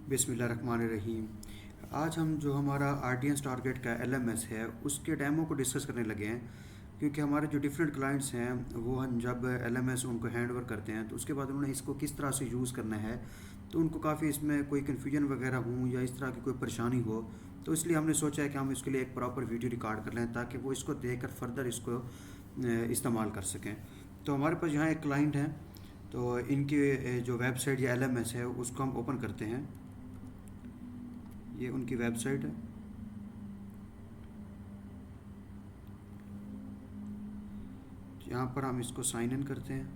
बिस्मिल्लाहिर्रहमानिर्रहीम। आज हम जो हमारा आरडीएस टारगेट का एलएमएस है उसके डेमो को डिस्कस करने लगे हैं, क्योंकि हमारे जो डिफरेंट क्लाइंट्स हैं वो हम जब एलएमएस उनको हैंड ओवर करते हैं तो उसके बाद उन्होंने इसको किस तरह से यूज़ करना है, तो उनको काफ़ी इसमें कोई कन्फ्यूजन वगैरह हो या इस तरह की कोई परेशानी हो, तो इसलिए हमने सोचा है कि हम इसके लिए एक प्रॉपर वीडियो रिकॉर्ड कर लें ताकि वो इसको देख कर फर्दर इसको इस्तेमाल कर सकें। तो हमारे पास यहाँ एक क्लाइंट है, तो इनकी जो वेबसाइट या एलएमएस है उसको हम ओपन करते हैं। ये उनकी वेबसाइट है। यहाँ पर हम इसको साइन इन करते हैं।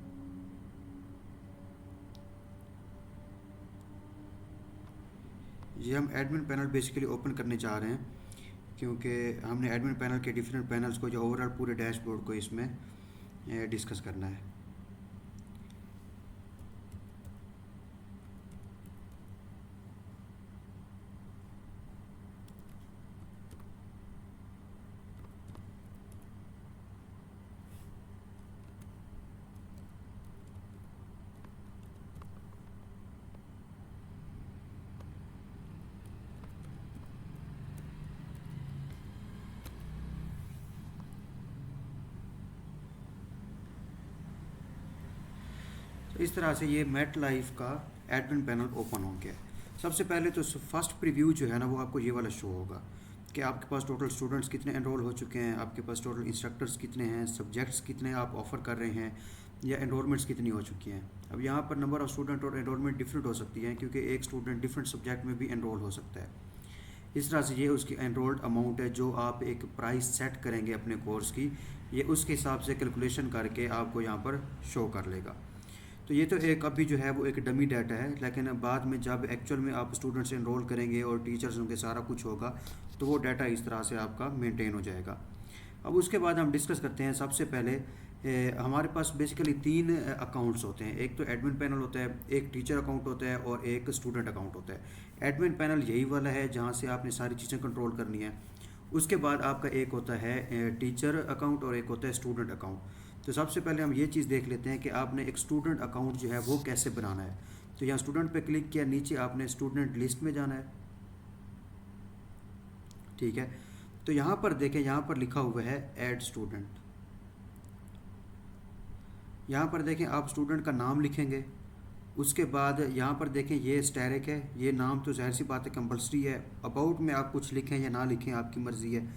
ये हम एडमिन पैनल बेसिकली ओपन करने जा रहे हैं, क्योंकि हमने एडमिन पैनल के डिफरेंट पैनल्स को जो ओवरऑल पूरे डैशबोर्ड को इसमें डिस्कस करना है। तो इस तरह से ये मेट लाइफ का एडमिन पैनल ओपन हो गया है। सबसे पहले तो फर्स्ट प्रीव्यू जो है ना वो आपको ये वाला शो होगा कि आपके पास टोटल स्टूडेंट्स कितने एनरोल हो चुके हैं, आपके पास टोटल इंस्ट्रक्टर्स कितने हैं, सब्जेक्ट्स कितने आप ऑफ़र कर रहे हैं या एनरोलमेंट्स कितनी हो चुकी हैं। अब यहाँ पर नंबर ऑफ़ स्टूडेंट और एनरोलमेंट डिफरेंट हो सकती है, क्योंकि एक स्टूडेंट डिफरेंट सब्जेक्ट में भी एनरोल हो सकता है। इस तरह से ये उसकी एनरोल्ड अमाउंट है जो आप एक प्राइस सेट करेंगे अपने कोर्स की, ये उसके हिसाब से कैलकुलेशन करके आपको यहाँ पर शो कर लेगा। तो ये तो एक अभी जो है वो एक डमी डाटा है, लेकिन बाद में जब एक्चुअल में आप स्टूडेंट्स एनरोल करेंगे और टीचर्स उनके सारा कुछ होगा तो वो डाटा इस तरह से आपका मेंटेन हो जाएगा। अब उसके बाद हम डिस्कस करते हैं। सबसे पहले हमारे पास बेसिकली 3 अकाउंट्स होते हैं। एक तो एडमिन पैनल होता है, एक टीचर अकाउंट होता है और एक स्टूडेंट अकाउंट होता है। एडमिन पैनल यही वाला है जहाँ से आपने सारी चीज़ें कंट्रोल करनी है। उसके बाद आपका एक होता है टीचर अकाउंट और एक होता है स्टूडेंट अकाउंट। तो सबसे पहले हम ये चीज़ देख लेते हैं कि आपने एक स्टूडेंट अकाउंट जो है वो कैसे बनाना है। तो यहाँ स्टूडेंट पे क्लिक किया, नीचे आपने स्टूडेंट लिस्ट में जाना है। ठीक है, तो यहाँ पर देखें, यहाँ पर लिखा हुआ है ऐड स्टूडेंट। यहाँ पर देखें आप स्टूडेंट का नाम लिखेंगे। उसके बाद यहाँ पर देखें ये स्टैरिक है, ये नाम तो ज़ाहिर सी बात है कंपलसरी है। अबाउट में आप कुछ लिखें या ना लिखें आपकी मर्ज़ी है।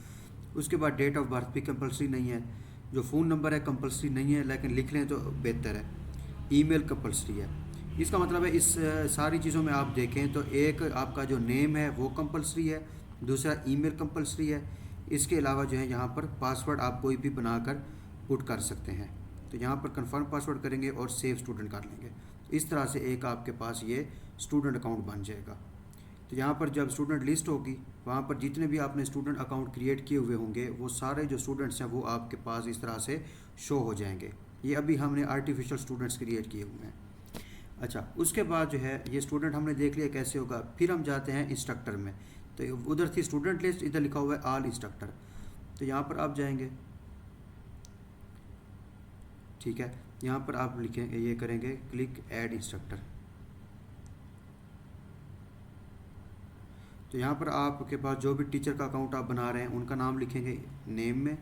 उसके बाद डेट ऑफ बर्थ भी कंपलसरी नहीं है। जो फ़ोन नंबर है कंपलसरी नहीं है, लेकिन लिख लें तो बेहतर है। ईमेल कंपलसरी है। इसका मतलब है इस सारी चीज़ों में आप देखें तो एक आपका जो नेम है वो कंपलसरी है, दूसरा ईमेल कंपलसरी है। इसके अलावा जो है यहाँ पर पासवर्ड आप कोई भी बनाकर पुट कर सकते हैं। तो यहाँ पर कंफर्म पासवर्ड करेंगे और सेव स्टूडेंट कर लेंगे। इस तरह से एक आपके पास ये स्टूडेंट अकाउंट बन जाएगा। तो यहाँ पर जब स्टूडेंट लिस्ट होगी वहाँ पर जितने भी आपने स्टूडेंट अकाउंट क्रिएट किए हुए होंगे वो सारे जो स्टूडेंट्स हैं वो आपके पास इस तरह से शो हो जाएंगे। ये अभी हमने आर्टिफिशियल स्टूडेंट्स क्रिएट किए हुए हैं। अच्छा, उसके बाद जो है ये स्टूडेंट हमने देख लिया कैसे होगा। फिर हम जाते हैं इंस्ट्रक्टर में। तो उधर थी स्टूडेंट लिस्ट, इधर लिखा हुआ है ऑल इंस्ट्रक्टर। तो यहाँ पर आप जाएंगे। ठीक है, यहाँ पर आप लिखेंगे, ये करेंगे क्लिक ऐड इंस्ट्रक्टर। तो यहाँ पर आपके पास जो भी टीचर का अकाउंट आप बना रहे हैं उनका नाम लिखेंगे नेम में।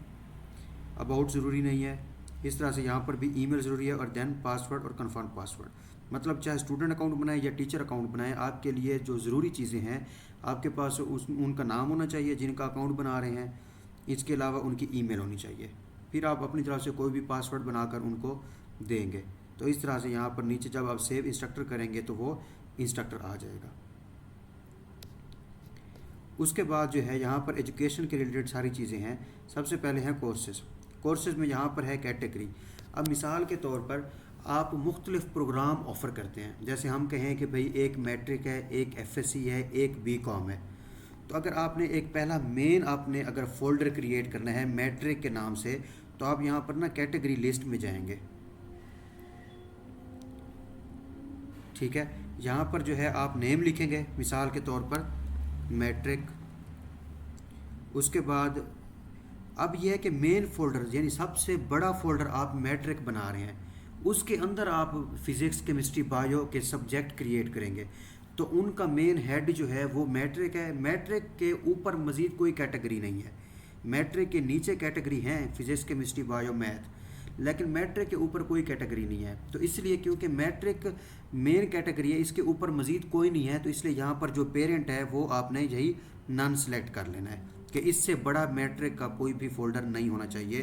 अबाउट ज़रूरी नहीं है। इस तरह से यहाँ पर भी ईमेल ज़रूरी है और देन पासवर्ड और कंफर्म पासवर्ड। मतलब चाहे स्टूडेंट अकाउंट बनाए या टीचर अकाउंट बनाए, आपके लिए जो ज़रूरी चीज़ें हैं आपके पास उनका नाम होना चाहिए जिनका अकाउंट बना रहे हैं। इसके अलावा उनकी ईमेल होनी चाहिए। फिर आप अपनी तरफ से कोई भी पासवर्ड बनाकर उनको देंगे। तो इस तरह से यहाँ पर नीचे जब आप सेव इंस्ट्रक्टर करेंगे तो वो इंस्ट्रक्टर आ जाएगा। उसके बाद जो है यहाँ पर एजुकेशन के रिलेटेड सारी चीज़ें हैं। सबसे पहले हैं कोर्सेज़ में यहाँ पर है कैटेगरी। अब मिसाल के तौर पर आप मुख्तलिफ़ प्रोग्राम ऑफ़र करते हैं। जैसे हम कहें कि भाई एक मैट्रिक है, एक एफएससी है, एक बीकॉम है। तो अगर आपने एक पहला मेन आपने अगर फ़ोल्डर क्रिएट करना है मैट्रिक के नाम से, तो आप यहाँ पर ना कैटेगरी लिस्ट में जाएंगे। ठीक है, यहाँ पर जो है आप नेम लिखेंगे, मिसाल के तौर पर मैट्रिक। उसके बाद अब यह है कि मेन फ़ोल्डर यानी सबसे बड़ा फ़ोल्डर आप मैट्रिक बना रहे हैं, उसके अंदर आप फिज़िक्स, केमिस्ट्री, बायो के सब्जेक्ट क्रिएट करेंगे। तो उनका मेन हेड जो है वो मैट्रिक है। मैट्रिक के ऊपर मज़ीद कोई कैटेगरी नहीं है। मैट्रिक के नीचे कैटेगरी हैं फिजिक्स, केमिस्ट्री, बायो, मैथ, लेकिन मैट्रिक के ऊपर कोई कैटेगरी नहीं है। तो इसलिए क्योंकि मैट्रिक मेन कैटेगरी है, इसके ऊपर मज़ीद कोई नहीं है, तो इसलिए यहाँ पर जो पेरेंट है वो आपने यही नन सेलेक्ट कर लेना है कि इससे बड़ा मैट्रिक का कोई भी फोल्डर नहीं होना चाहिए।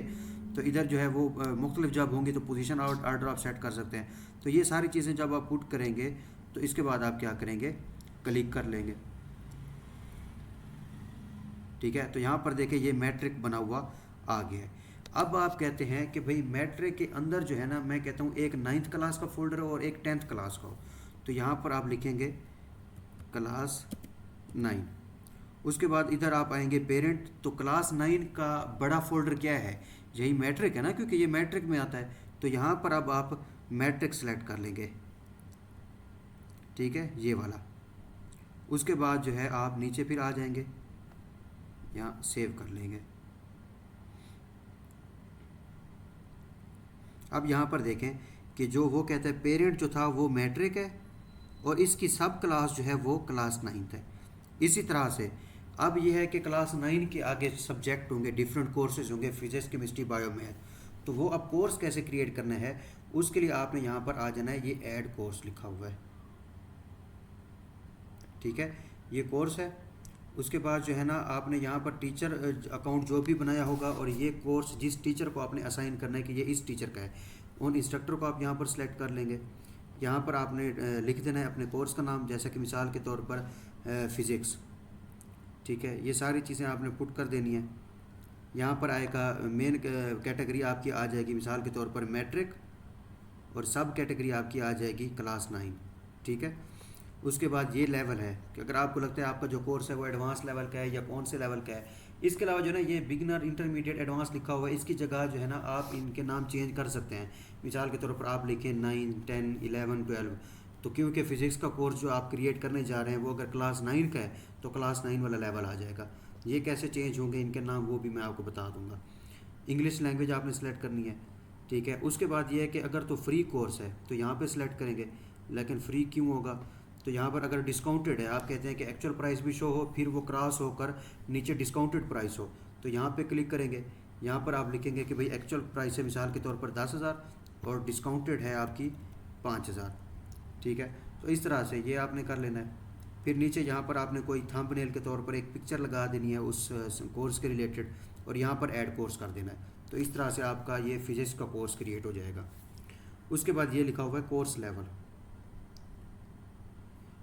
तो इधर जो है वो मुख्तलिफ जब होंगी तो पोजीशन ऑर्डर आप सेट कर सकते हैं। तो ये सारी चीज़ें जब आप पुट करेंगे तो इसके बाद आप क्या करेंगे, क्लिक कर लेंगे। ठीक है, तो यहाँ पर देखिए ये मैट्रिक बना हुआ आ गया है। अब आप कहते हैं कि भाई मैट्रिक के अंदर जो है ना, मैं कहता हूँ एक 9th क्लास का फोल्डर हो और एक 10th क्लास का हो। तो यहाँ पर आप लिखेंगे क्लास 9। उसके बाद इधर आप आएंगे पेरेंट, तो क्लास 9 का बड़ा फोल्डर क्या है, यही मैट्रिक है ना, क्योंकि ये मैट्रिक में आता है। तो यहाँ पर अब आप मैट्रिक सेलेक्ट कर लेंगे। ठीक है, ये वाला। उसके बाद जो है आप नीचे फिर आ जाएंगे, यहाँ सेव कर लेंगे। अब यहाँ पर देखें कि जो वो कहता है पेरेंट जो था वो मैट्रिक है और इसकी सब क्लास जो है वो क्लास 9th है। इसी तरह से अब ये है कि क्लास 9 के आगे सब्जेक्ट होंगे, डिफरेंट कोर्सेज होंगे, फिजिक्स, केमिस्ट्री, बायो, मैथ। तो वो अब कोर्स कैसे क्रिएट करना है, उसके लिए आपने यहाँ पर आ जाना है, ये ऐड कोर्स लिखा हुआ है। ठीक है, ये कोर्स है। उसके बाद जो है ना आपने यहाँ पर टीचर अकाउंट जो भी बनाया होगा और ये कोर्स जिस टीचर को आपने असाइन करना है कि ये इस टीचर का है, उन इंस्ट्रक्टर को आप यहाँ पर सिलेक्ट कर लेंगे। यहाँ पर आपने लिख देना है अपने कोर्स का नाम, जैसा कि मिसाल के तौर पर फ़िज़िक्स। ठीक है, ये सारी चीज़ें आपने पुट कर देनी है। यहाँ पर आएगा मेन कैटेगरी आपकी आ जाएगी मिसाल के तौर पर मैट्रिक, और सब कैटेगरी आपकी आ जाएगी क्लास 9। ठीक है, उसके बाद ये लेवल है कि अगर आपको लगता है आपका जो कोर्स है वो एडवांस लेवल का है या कौन से लेवल का है। इसके अलावा जो है ना ये बिगनर, इंटरमीडिएट, एडवांस लिखा हुआ है, इसकी जगह जो है ना आप इनके नाम चेंज कर सकते हैं। मिसाल के तौर पर आप लिखें 9, 10, 11, 12। तो क्योंकि फ़िज़िक्स का कोर्स जो आप क्रिएट करने जा रहे हैं वो अगर क्लास 9 का है तो क्लास 9 वाला लेवल आ जाएगा। ये कैसे चेंज होंगे इनके नाम वो भी मैं आपको बता दूँगा। इंग्लिश लैंग्वेज आपने सेलेक्ट करनी है। ठीक है, उसके बाद ये है कि अगर तो फ्री कोर्स है तो यहाँ पे सिलेक्ट करेंगे, लेकिन फ्री क्यों होगा, तो यहाँ पर अगर डिस्काउंटेड है, आप कहते हैं कि एक्चुअल प्राइस भी शो हो, फिर वो क्रॉस होकर नीचे डिस्काउंटेड प्राइस हो, तो यहाँ पे क्लिक करेंगे। यहाँ पर आप लिखेंगे कि भाई एक्चुअल प्राइस है मिसाल के तौर पर 10,000 और डिस्काउंटेड है आपकी 5,000। ठीक है, तो इस तरह से ये आपने कर लेना है। फिर नीचे यहाँ पर आपने कोई थंबनेल के तौर पर एक पिक्चर लगा देनी है उस कोर्स के रिलेटेड, और यहाँ पर ऐड कोर्स कर देना है। तो इस तरह से आपका ये फिजिक्स का कोर्स क्रिएट हो जाएगा। उसके बाद ये लिखा हुआ है कोर्स लेवल।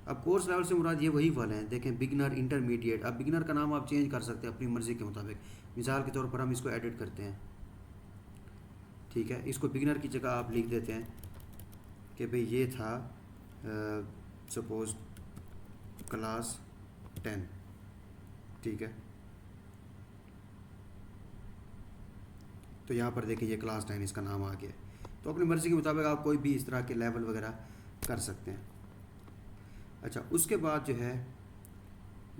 अब कोर्स लेवल से मुराद ये वही वाले हैं, देखें बिगनर, इंटरमीडिएट। अब बिगनर का नाम आप चेंज कर सकते हैं अपनी मर्ज़ी के मुताबिक। मिसाल के तौर पर हम इसको एडिट करते हैं। ठीक है, इसको बिगनर की जगह आप लिख देते हैं कि भाई ये था सपोज क्लास 10। ठीक है, तो यहाँ पर देखिए ये क्लास 10 इसका नाम आ गया। तो अपनी मर्ज़ी के मुताबिक आप कोई भी इस तरह के लेवल वगैरह कर सकते हैं। अच्छा, उसके बाद जो है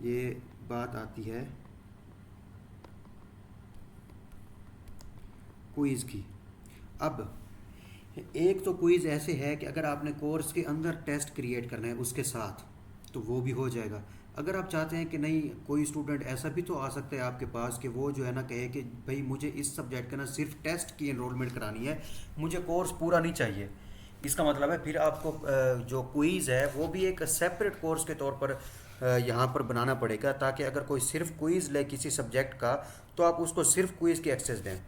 ये बात आती है क्विज़ की। अब एक तो क्विज़ ऐसे है कि अगर आपने कोर्स के अंदर टेस्ट क्रिएट करना है उसके साथ तो वो भी हो जाएगा। अगर आप चाहते हैं कि नहीं, कोई स्टूडेंट ऐसा भी तो आ सकता है आपके पास कि वो जो है ना कहे कि भाई मुझे इस सब्जेक्ट का ना सिर्फ टेस्ट की एनरोलमेंट करानी है, मुझे कोर्स पूरा नहीं चाहिए। इसका मतलब है फिर आपको जो क्विज़ है वो भी एक सेपरेट कोर्स के तौर पर यहाँ पर बनाना पड़ेगा, ताकि अगर कोई सिर्फ क्विज़ ले किसी सब्जेक्ट का तो आप उसको सिर्फ क्विज़ की एक्सेस दें।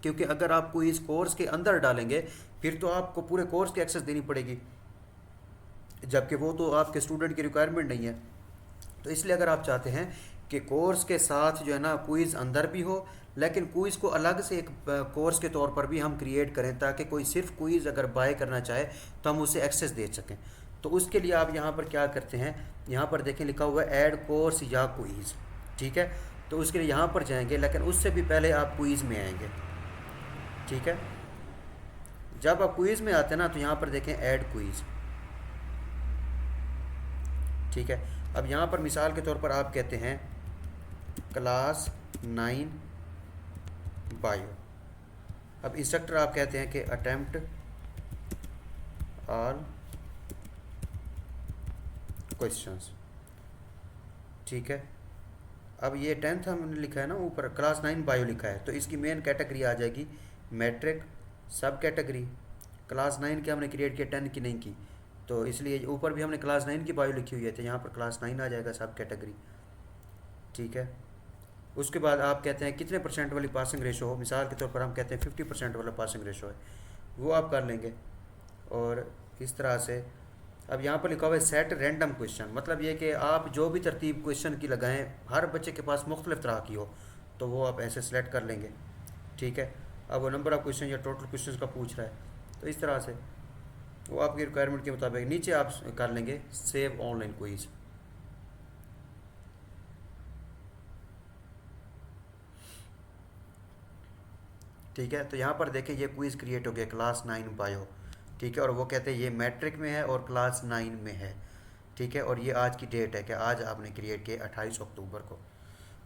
क्योंकि अगर आप क्विज़ कोर्स के अंदर डालेंगे फिर तो आपको पूरे कोर्स की एक्सेस देनी पड़ेगी, जबकि वो तो आपके स्टूडेंट की रिक्वायरमेंट नहीं है। तो इसलिए अगर आप चाहते हैं कि कोर्स के साथ जो है ना क्विज़ अंदर भी हो, लेकिन क्विज़ को अलग से एक कोर्स के तौर पर भी हम क्रिएट करें, ताकि कोई सिर्फ क्विज़ अगर बाय करना चाहे तो हम उसे एक्सेस दे सकें। तो उसके लिए आप यहाँ पर क्या करते हैं, यहाँ पर देखें लिखा हुआ है ऐड कोर्स या क्विज़। ठीक है, तो उसके लिए यहाँ पर जाएंगे, लेकिन उससे भी पहले आप क्विज़ में आएंगे। ठीक है, जब आप क्विज़ में आते हैं ना तो यहाँ पर देखें ऐड क्विज़। ठीक है, अब यहाँ पर मिसाल के तौर पर आप कहते हैं क्लास 9 बायो। अब इंस्ट्रक्टर आप कहते हैं कि अटेम्प्ट ऑल क्वेश्चंस। ठीक है, अब ये 10th हमने लिखा है ना, ऊपर क्लास 9 बायो लिखा है, तो इसकी मेन कैटेगरी आ जाएगी मैट्रिक। सब कैटेगरी क्लास 9 की हमने क्रिएट किया, 10 की नहीं की, तो इसलिए ऊपर भी हमने क्लास 9 की बायो लिखी हुई है, तो यहाँ पर क्लास 9 आ जाएगा सब कैटेगरी। ठीक है, उसके बाद आप कहते हैं कितने परसेंट वाली पासिंग रेशो हो, मिसाल के तौर पर हम कहते हैं 50% वाला पासिंग रेशो है, वो आप कर लेंगे। और इस तरह से अब यहाँ पर लिखा हुआ है सेट रैंडम क्वेश्चन, मतलब ये कि आप जो भी तरतीब क्वेश्चन की लगाएं हर बच्चे के पास मुख्तलिफ तरह की हो, तो वो आप ऐसे सेलेक्ट कर लेंगे। ठीक है, अब वो नंबर ऑफ क्वेश्चन या टोटल क्वेश्चन का पूछ रहा है, तो इस तरह से वो आपकी रिक्वायरमेंट के मुताबिक नीचे आप कर लेंगे सेव ऑनलाइन क्विज। ठीक है, तो यहाँ पर देखें ये क्विज़ क्रिएट हो गया क्लास 9 बायो। ठीक है, और वो कहते हैं ये मैट्रिक में है और क्लास 9 में है। ठीक है, और ये आज की डेट है कि आज आपने क्रिएट किया 28 अक्टूबर को।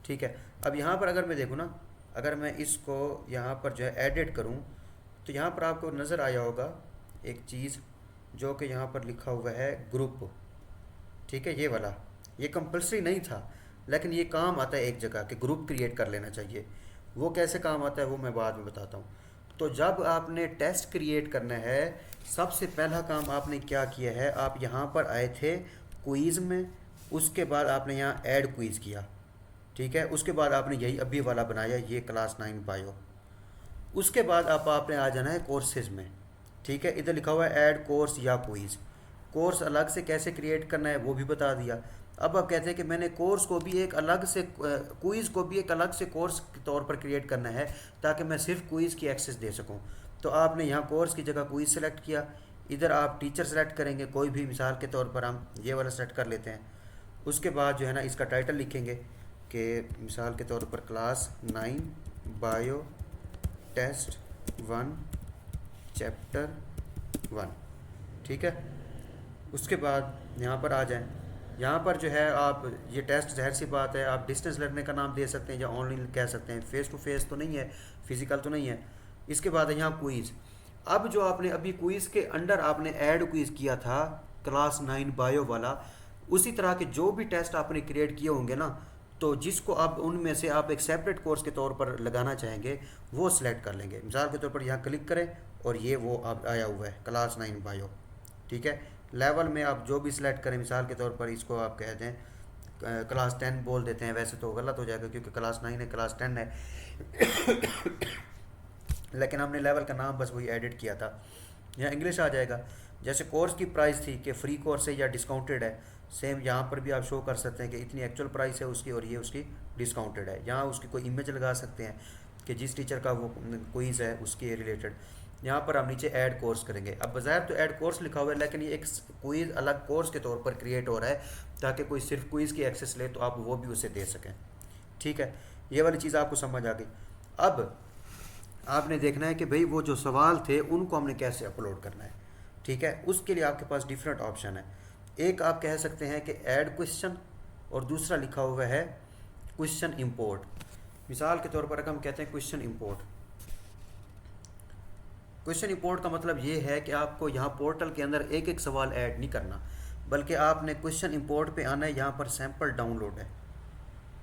ठीक है, अब यहाँ पर अगर मैं देखूँ ना, अगर मैं इसको यहाँ पर जो है एडिट करूँ, तो यहाँ पर आपको नज़र आया होगा एक चीज़ जो कि यहाँ पर लिखा हुआ है ग्रुप। ठीक है, ये वाला ये कंपलसरी नहीं था, लेकिन ये काम आता है एक जगह कि ग्रुप क्रिएट कर लेना चाहिए। वो कैसे काम आता है वो मैं बाद में बताता हूँ। तो जब आपने टेस्ट क्रिएट करना है, सबसे पहला काम आपने क्या किया है, आप यहाँ पर आए थे क्विज़ में, उसके बाद आपने यहाँ ऐड क्विज़ किया। ठीक है, उसके बाद आपने यही अभी वाला बनाया, ये क्लास 9 बायो। उसके बाद आपने आ जाना है कोर्सेज में। ठीक है, इधर लिखा हुआ है ऐड कोर्स या क्विज़। कोर्स अलग से कैसे क्रिएट करना है वो भी बता दिया। अब आप कहते हैं कि मैंने कोर्स को भी एक अलग से, क्विज़ को भी एक अलग से कोर्स के तौर पर क्रिएट करना है ताकि मैं सिर्फ क्विज़ की एक्सेस दे सकूं। तो आपने यहाँ कोर्स की जगह क्विज़ सेलेक्ट किया, इधर आप टीचर सेलेक्ट करेंगे कोई भी, मिसाल के तौर पर हम ये वाला सेलेक्ट कर लेते हैं। उसके बाद जो है ना इसका टाइटल लिखेंगे कि मिसाल के तौर पर क्लास 9 बायो टेस्ट 1 चैप्टर 1। ठीक है, उसके बाद यहाँ पर आ जाएं। यहाँ पर जो है आप ये टेस्ट ज़ाहिर सी बात है आप डिस्टेंस लर्निंग का नाम दे सकते हैं या ऑनलाइन कह सकते हैं, फेस टू फेस तो नहीं है, फिज़िकल तो नहीं है। इसके बाद है यहाँ क्विज़। अब जो आपने अभी क्विज़ के अंडर आपने ऐड क्विज़ किया था क्लास 9 बायो वाला, उसी तरह के जो भी टेस्ट आपने क्रिएट किए होंगे ना, तो जिसको आप उनमें से आप एक सेपरेट कोर्स के तौर पर लगाना चाहेंगे वो सिलेक्ट कर लेंगे। मिसाल के तौर पर यहाँ क्लिक करें और ये वो अब आया हुआ है क्लास 9 बायो। ठीक है, लेवल में आप जो भी सिलेक्ट करें, मिसाल के तौर पर इसको आप कहते हैं क्लास 10 बोल देते हैं, वैसे तो गलत हो जाएगा क्योंकि क्लास 9 है, क्लास 10 है लेकिन हमने लेवल का नाम बस वही एडिट किया था। यहाँ इंग्लिश आ जाएगा। जैसे कोर्स की प्राइस थी कि फ्री कोर्स है या डिस्काउंटेड है, सेम यहाँ पर भी आप शो कर सकते हैं कि इतनी एक्चुअल प्राइस है उसकी और ये उसकी डिस्काउंटेड है। यहाँ उसकी कोई इमेज लगा सकते हैं कि जिस टीचर का वो क्विज़ है उसके रिलेटेड। यहाँ पर हम नीचे ऐड कोर्स करेंगे। अब बज़ाहिर तो ऐड कोर्स लिखा हुआ है, लेकिन ये एक क्विज़ अलग कोर्स के तौर पर क्रिएट हो रहा है ताकि कोई सिर्फ क्विज़ की एक्सेस ले तो आप वो भी उसे दे सकें। ठीक है, ये वाली चीज़ आपको समझ आ गई। अब आपने देखना है कि भाई वो जो सवाल थे उनको हमने कैसे अपलोड करना है। ठीक है, उसके लिए आपके पास डिफरेंट ऑप्शन है। एक आप कह सकते हैं कि ऐड क्वेश्चन, और दूसरा लिखा हुआ है क्वेश्चन इंपोर्ट। मिसाल के तौर पर अगर हम कहते हैं क्वेश्चन इंपोर्ट, क्वेश्चन इंपोर्ट का मतलब ये है कि आपको यहाँ पोर्टल के अंदर एक एक सवाल ऐड नहीं करना, बल्कि आपने क्वेश्चन इंपोर्ट पे आना है। यहाँ पर सैंपल डाउनलोड है।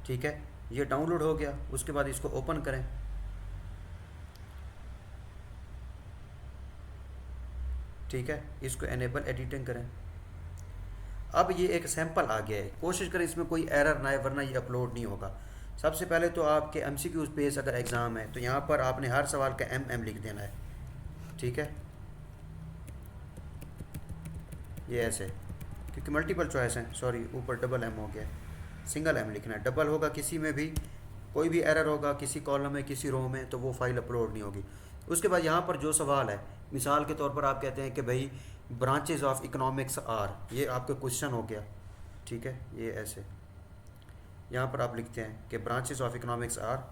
ठीक है, ये डाउनलोड हो गया। उसके बाद इसको ओपन करें। ठीक है, इसको एनेबल एडिटिंग करें। अब ये एक सैंपल आ गया है, कोशिश करें इसमें कोई एरर ना आए वरना ये अपलोड नहीं होगा। सबसे पहले तो आपके MCQ बेस अगर एग्ज़ाम है तो यहाँ पर आपने हर सवाल का MM लिख देना है। ठीक है, ये ऐसे क्योंकि मल्टीपल चॉइस हैं, सॉरी ऊपर डबल M हो गया, सिंगल M लिखना है। डबल होगा किसी में भी, कोई भी एरर होगा किसी कॉलम में किसी रो में तो वो फाइल अपलोड नहीं होगी। उसके बाद यहाँ पर जो सवाल है, मिसाल के तौर पर आप कहते हैं कि भाई ब्रांचेज ऑफ इकोनॉमिक्स आर, ये आपका क्वेश्चन हो गया। ठीक है, ये ऐसे यहाँ पर आप लिखते हैं कि ब्रांचेज ऑफ इकोनॉमिक्स आर,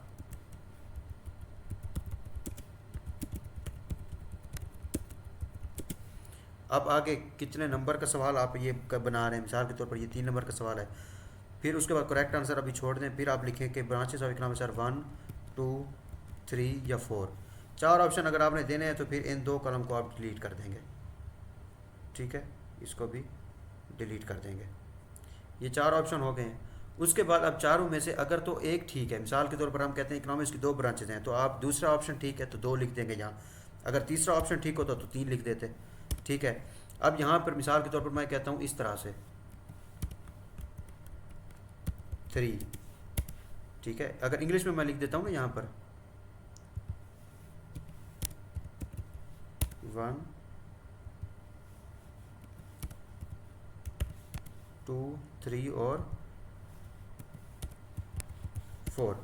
अब आगे कितने नंबर का सवाल आप ये बना रहे हैं, मिसाल के तौर पर ये 3 नंबर का सवाल है। फिर उसके बाद करेक्ट आंसर अभी छोड़ दें, फिर आप लिखें कि ब्रांचेज ऑफ इकोनॉमिक्स आर 1 2 3 या 4। 4 ऑप्शन अगर आपने देने हैं तो फिर इन 2 कॉलम को आप डिलीट कर देंगे। ठीक है, इसको भी डिलीट कर देंगे। ये 4 ऑप्शन हो गए हैं। उसके बाद अब चारों में से अगर तो एक ठीक है, मिसाल के तौर पर हम कहते हैं इकोनॉमिक्स की 2 ब्रांचेज हैं, तो आप दूसरा ऑप्शन ठीक है तो 2 लिख देंगे यहाँ। अगर तीसरा ऑप्शन ठीक होता तो 3 लिख देते। ठीक है, अब यहाँ पर मिसाल के तौर पर मैं कहता हूँ इस तरह से 3। ठीक है, अगर इंग्लिश में मैं लिख देता हूँ ना यहाँ पर 1 2 3 और 4।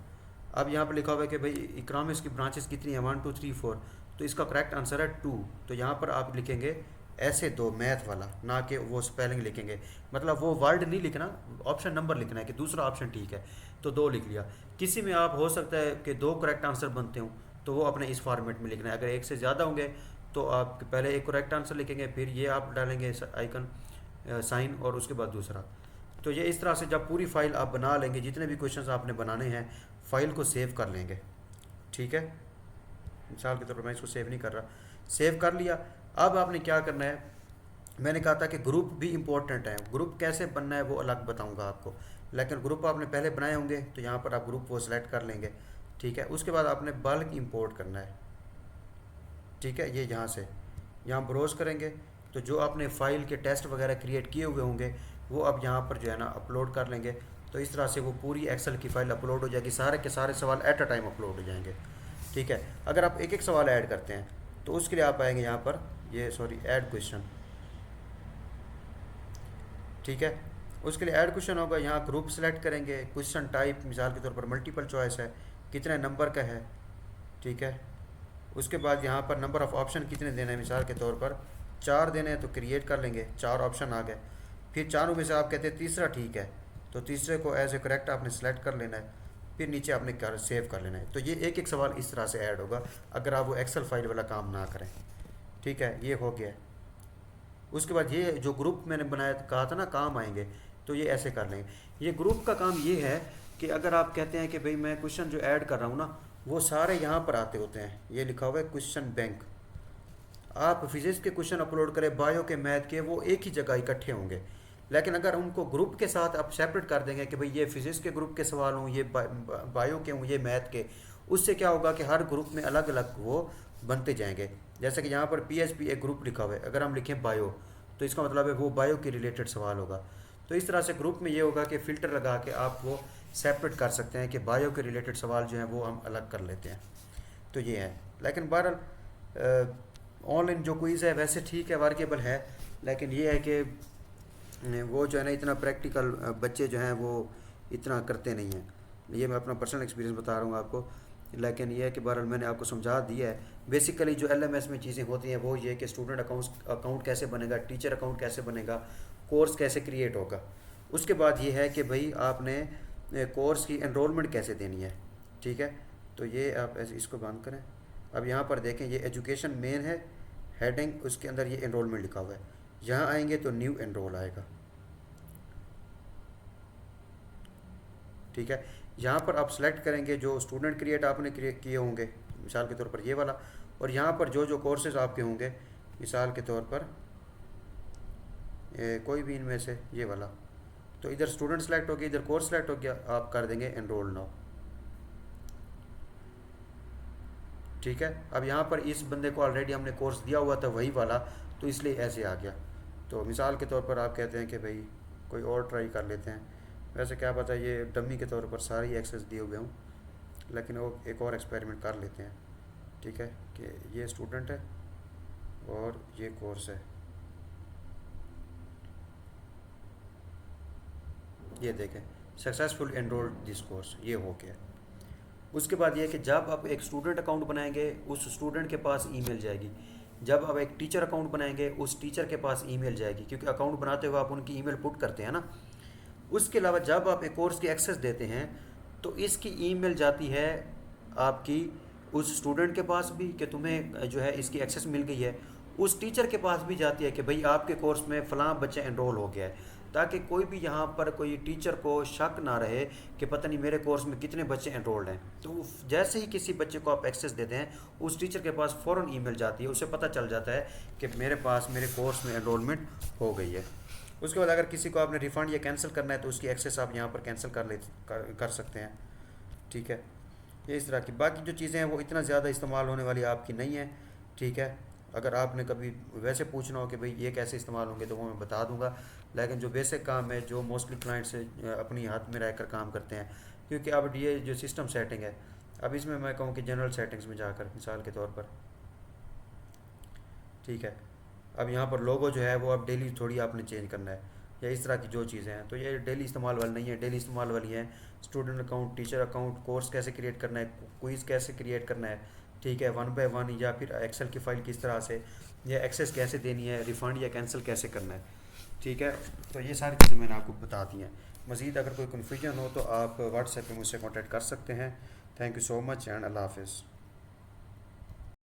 अब यहाँ पर लिखा हुआ है कि भाई इकोनॉमिक्स की ब्रांचेस कितनी है, 1 2 3 4, तो इसका करेक्ट आंसर है 2। तो यहाँ पर आप लिखेंगे ऐसे 2 मैथ वाला, ना कि वो स्पेलिंग लिखेंगे, मतलब वो वर्ड नहीं लिखना, ऑप्शन नंबर लिखना है कि दूसरा ऑप्शन ठीक है, तो 2 लिख लिया। किसी में आप हो सकता है कि 2 करेक्ट आंसर बनते हों, तो वो अपने इस फॉर्मेट में लिखना है। अगर एक से ज़्यादा होंगे तो आप पहले एक करेक्ट आंसर लिखेंगे, फिर ये आप डालेंगे आइकन साइन, और उसके बाद दूसरा। तो ये इस तरह से जब पूरी फाइल आप बना लेंगे, जितने भी क्वेश्चंस आपने बनाने हैं, फाइल को सेव कर लेंगे। ठीक है, मिसाल के तौर पर मैं इसको सेव नहीं कर रहा, सेव कर लिया। अब आपने क्या करना है, मैंने कहा था कि ग्रुप भी इम्पोर्टेंट है, ग्रुप कैसे बनना है वो अलग बताऊंगा आपको, लेकिन ग्रुप आपने पहले बनाए होंगे तो यहाँ पर आप ग्रुप वो सिलेक्ट कर लेंगे। ठीक है, उसके बाद आपने बल्क इंपोर्ट करना है। ठीक है, ये यहाँ से यहाँ ब्राउज़ करेंगे तो जो आपने फाइल के टेस्ट वगैरह क्रिएट किए हुए होंगे वो अब यहाँ पर जो है ना अपलोड कर लेंगे। तो इस तरह से वो पूरी एक्सेल की फाइल अपलोड हो जाएगी, सारे के सारे सवाल एट अ टाइम अपलोड हो जाएंगे। ठीक है, अगर आप एक एक सवाल ऐड करते हैं तो उसके लिए आप आएंगे यहाँ पर, ये सॉरी ऐड क्वेश्चन। ठीक है, उसके लिए ऐड क्वेश्चन होगा, यहाँ ग्रुप सेलेक्ट करेंगे, क्वेश्चन टाइप मिसाल के तौर पर मल्टीपल चॉइस है, कितने नंबर का है। ठीक है, उसके बाद यहाँ पर नंबर ऑफ़ ऑप्शन कितने देने हैं, मिसाल के तौर पर 4 देने हैं, तो क्रिएट कर लेंगे, 4 ऑप्शन आ गए। फिर चारों में से आप कहते हैं तीसरा ठीक है, तो तीसरे को एज ए करेक्ट आपने सेलेक्ट कर लेना है, फिर नीचे आपने सेव कर लेना है। तो ये एक एक सवाल इस तरह से ऐड होगा अगर आप वो एक्सेल फाइल वाला काम ना करें। ठीक है, ये हो गया। उसके बाद ये जो ग्रुप मैंने बनाया कहा था ना काम आएंगे, तो ये ऐसे कर लेंगे। ये ग्रुप का काम ये है कि अगर आप कहते हैं कि भाई मैं क्वेश्चन जो ऐड कर रहा हूँ ना वो सारे यहाँ पर आते होते हैं, ये लिखा हुआ है क्वेश्चन बैंक। आप फिजिक्स के क्वेश्चन अपलोड करें, बायो के, मैथ के, वो एक ही जगह इकट्ठे होंगे। लेकिन अगर उनको ग्रुप के साथ आप सेपरेट कर देंगे कि भाई ये फिजिक्स के ग्रुप के सवाल हों, ये बायो के हों, ये मैथ के, उससे क्या होगा कि हर ग्रुप में अलग अलग वो बनते जाएंगे। जैसे कि यहाँ पर पीएचपी एक ग्रुप लिखा हुआ है, अगर हम लिखें बायो तो इसका मतलब है वो बायो के रिलेटेड सवाल होगा। तो इस तरह से ग्रुप में ये होगा कि फ़िल्टर लगा के आप वो सेपरेट कर सकते हैं कि बायो के रिलेटेड सवाल जो हैं वो हम अलग कर लेते हैं। तो ये है, लेकिन बहरहाल ऑनलाइन जो क्विज़ है वैसे ठीक है, वर्केबल है, लेकिन ये है कि वो जो है ना इतना प्रैक्टिकल बच्चे जो हैं वो इतना करते नहीं हैं। ये मैं अपना पर्सनल एक्सपीरियंस बता रहा हूँ आपको, लेकिन ये है कि बहरहाल मैंने आपको समझा दिया है। बेसिकली जो एलएमएस में चीज़ें होती हैं वो ये कि स्टूडेंट अकाउंट कैसे बनेगा, टीचर अकाउंट कैसे बनेगा, कोर्स कैसे क्रिएट होगा। उसके बाद ये है कि भाई आपने कोर्स की एनरोलमेंट कैसे देनी है। ठीक है, तो ये आप ऐसे इसको बंद करें। अब यहाँ पर देखें ये एजुकेशन मेन है, हेडिंग, उसके अंदर ये एनरोलमेंट लिखा हुआ है। यहाँ आएंगे तो न्यू एनरोल आएगा। ठीक है, यहाँ पर आप सेलेक्ट करेंगे जो स्टूडेंट क्रिएट आपने क्रिएट किए होंगे, मिसाल के तौर पर ये वाला, और यहाँ पर जो जो कोर्सेज आपके होंगे, मिसाल के तौर पर कोई भी इनमें से ये वाला, तो इधर स्टूडेंट सेलेक्ट हो गया, इधर कोर्स सेलेक्ट हो गया, आप कर देंगे एनरोल नाउ। ठीक है, अब यहाँ पर इस बंदे को ऑलरेडी हमने कोर्स दिया हुआ था वही वाला, तो इसलिए ऐसे आ गया। तो मिसाल के तौर पर आप कहते हैं कि भाई कोई और ट्राई कर लेते हैं, वैसे क्या पता ये डमी के तौर पर सारी एक्सेस दिए हुए हों, लेकिन वो एक और एक्सपेरिमेंट कर लेते हैं। ठीक है, कि ये स्टूडेंट है और ये कोर्स है, ये देखें सक्सेसफुल एनरोल्ड दिस कोर्स, ये हो गया। उसके बाद ये कि जब आप एक स्टूडेंट अकाउंट बनाएंगे उस स्टूडेंट के पास ईमेल जाएगी, जब आप एक टीचर अकाउंट बनाएंगे उस टीचर के पास ईमेल जाएगी, क्योंकि अकाउंट बनाते हुए आप उनकी ईमेल पुट करते हैं ना। उसके अलावा जब आप एक कोर्स की एक्सेस देते हैं तो इसकी ईमेल जाती है आपकी उस स्टूडेंट के पास भी कि तुम्हें जो है इसकी एक्सेस मिल गई है, उस टीचर के पास भी जाती है कि भाई आपके कोर्स में फ़लाँ बच्चा एनरोल हो गया है, ताकि कोई भी यहाँ पर कोई टीचर को शक ना रहे कि पता नहीं मेरे कोर्स में कितने बच्चे एनरोल्ड हैं। तो जैसे ही किसी बच्चे को आप एक्सेस देते हैं उस टीचर के पास फ़ौरन ईमेल जाती है, उसे पता चल जाता है कि मेरे पास मेरे कोर्स में एनरोलमेंट हो गई है। उसके बाद अगर किसी को आपने रिफ़ंड या कैंसिल करना है तो उसकी एक्सेस आप यहाँ पर कैंसिल कर सकते हैं। ठीक है, ये इस तरह की बाकी जो चीज़ें हैं वो इतना ज़्यादा इस्तेमाल होने वाली आपकी नहीं है। ठीक है, अगर आपने कभी वैसे पूछना हो कि भाई ये कैसे इस्तेमाल होंगे तो वो मैं बता दूंगा, लेकिन जो बेसिक काम है जो मोस्टली क्लाइंट्स अपनी हाथ में रहकर काम करते हैं, क्योंकि अब ये जो सिस्टम सेटिंग है, अब इसमें मैं कहूँ कि जनरल सेटिंग्स में जाकर मिसाल के तौर पर, ठीक है, अब यहाँ पर लोगो जो है वो अब डेली थोड़ी आपने चेंज करना है या इस तरह की जो चीज़ें हैं, तो ये डेली इस्तेमाल वाली नहीं है। डेली इस्तेमाल वाली है student account, teacher account, course कैसे क्रिएट करना है, क्विज़ कैसे क्रिएट करना है, ठीक है, 1 बाय 1, या फिर एक्सेल की फ़ाइल किस तरह से, या एक्सेस कैसे देनी है, रिफ़ंड या कैंसिल कैसे करना है। ठीक है, तो ये सारी चीज़ें मैंने आपको बता दी हैं। मज़ीद अगर कोई कन्फ्यूजन हो तो आप व्हाट्सएप पे मुझसे कॉन्टैक्ट कर सकते हैं। Thank you so much and अल्लाह हाफिज़।